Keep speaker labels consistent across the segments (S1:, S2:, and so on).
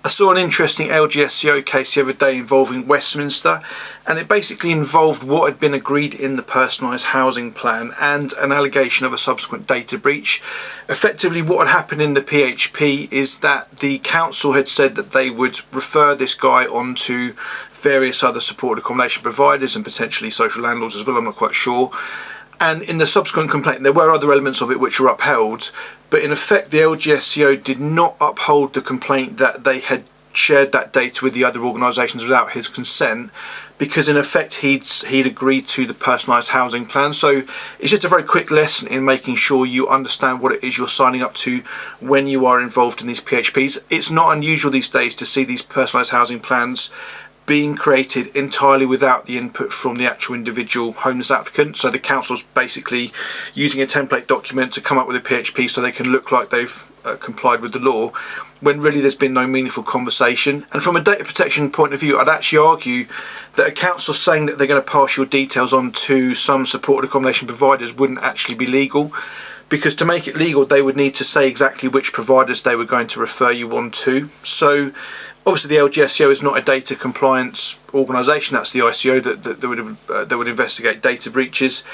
S1: I saw an interesting LGSCO case the other day involving Westminster, and it basically involved what had been agreed in the personalised housing plan and an allegation of a subsequent data breach. Effectively, what had happened in the PHP is that the council had said that they would refer this guy on to various other supported accommodation providers and potentially social landlords as well, I'm not quite sure. And in the subsequent complaint, there were other elements of it which were upheld, but in effect the LGSCO did not uphold the complaint that they had shared that data with the other organisations without his consent, because in effect he'd agreed to the personalised housing plan. So it's just a very quick lesson in making sure you understand what it is you're signing up to when you are involved in these PHPs. It's not unusual these days to see these personalised housing plans being created entirely without the input from the actual individual homeless applicant. So the council's basically using a template document to come up with a PHP so they can look like they've complied with the law, when really there's been no meaningful conversation. And from a data protection point of view, I'd actually argue that a council saying that they're going to pass your details on to some supported accommodation providers wouldn't actually be legal, because to make it legal they would need to say exactly which providers they were going to refer you on to. So obviously the LGSCO is not a data compliance organisation, that's the ICO that would investigate data breaches.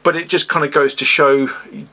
S1: But it just kind of goes to show,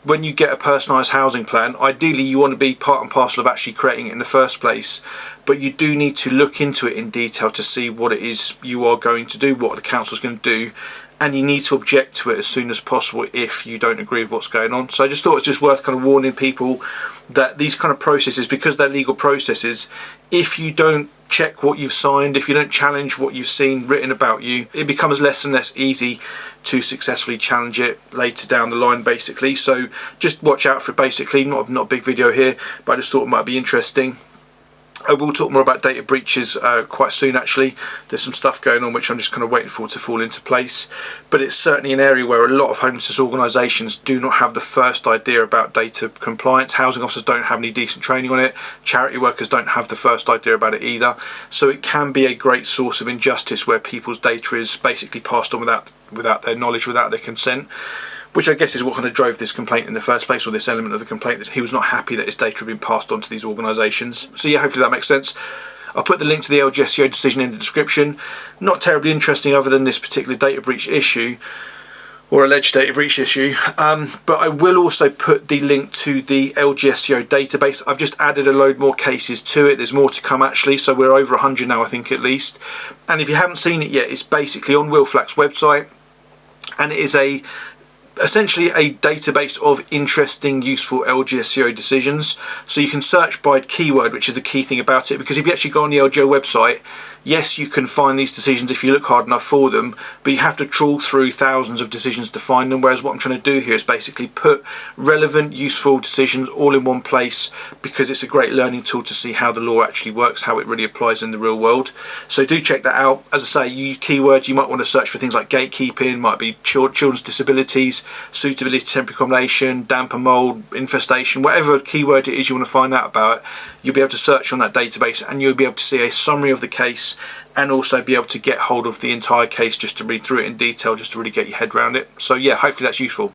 S1: when you get a personalised housing plan, ideally you want to be part and parcel of actually creating it in the first place, but you do need to look into it in detail to see what it is you are going to do, what the council's going to do, and you need to object to it as soon as possible if you don't agree with what's going on. So I just thought it's just worth kind of warning people that these kind of processes, because they're legal processes, if you don't check what you've signed, if you don't challenge what you've seen written about you, it becomes less and less easy to successfully challenge it later down the line, basically. So just watch out for it, basically. Not a big video here, but I just thought it might be interesting. I will talk more about data breaches quite soon, actually. There's some stuff going on which I'm just kind of waiting for to fall into place. But it's certainly an area where a lot of homelessness organisations do not have the first idea about data compliance. Housing officers don't have any decent training on it. Charity workers don't have the first idea about it either. So it can be a great source of injustice where people's data is basically passed on without their knowledge, without their consent. Which I guess is what kind of drove this complaint in the first place, or this element of the complaint, that he was not happy that his data had been passed on to these organisations. So yeah, hopefully that makes sense. I'll put the link to the LGSCO decision in the description. Not terribly interesting other than this particular data breach issue, or alleged data breach issue, but I will also put the link to the LGSCO database. I've just added a load more cases to it. There's more to come actually, so we're over 100 now, I think, at least. And if you haven't seen it yet, it's basically on Will Flack's website, and it is essentially a database of interesting, useful LGSCO decisions. So you can search by keyword, which is the key thing about it, because if you actually go on the LGO website, yes, you can find these decisions if you look hard enough for them, but you have to trawl through thousands of decisions to find them, whereas what I'm trying to do here is basically put relevant, useful decisions all in one place, because it's a great learning tool to see how the law actually works, how it really applies in the real world. So do check that out. As I say, use keywords. You might want to search for things like gatekeeping, might be children's disabilities, suitability to temporary accommodation, damp and mould, infestation, whatever keyword it is you want to find out about, you'll be able to search on that database and you'll be able to see a summary of the case, and also be able to get hold of the entire case just to read through it in detail, just to really get your head around it. So yeah, hopefully that's useful.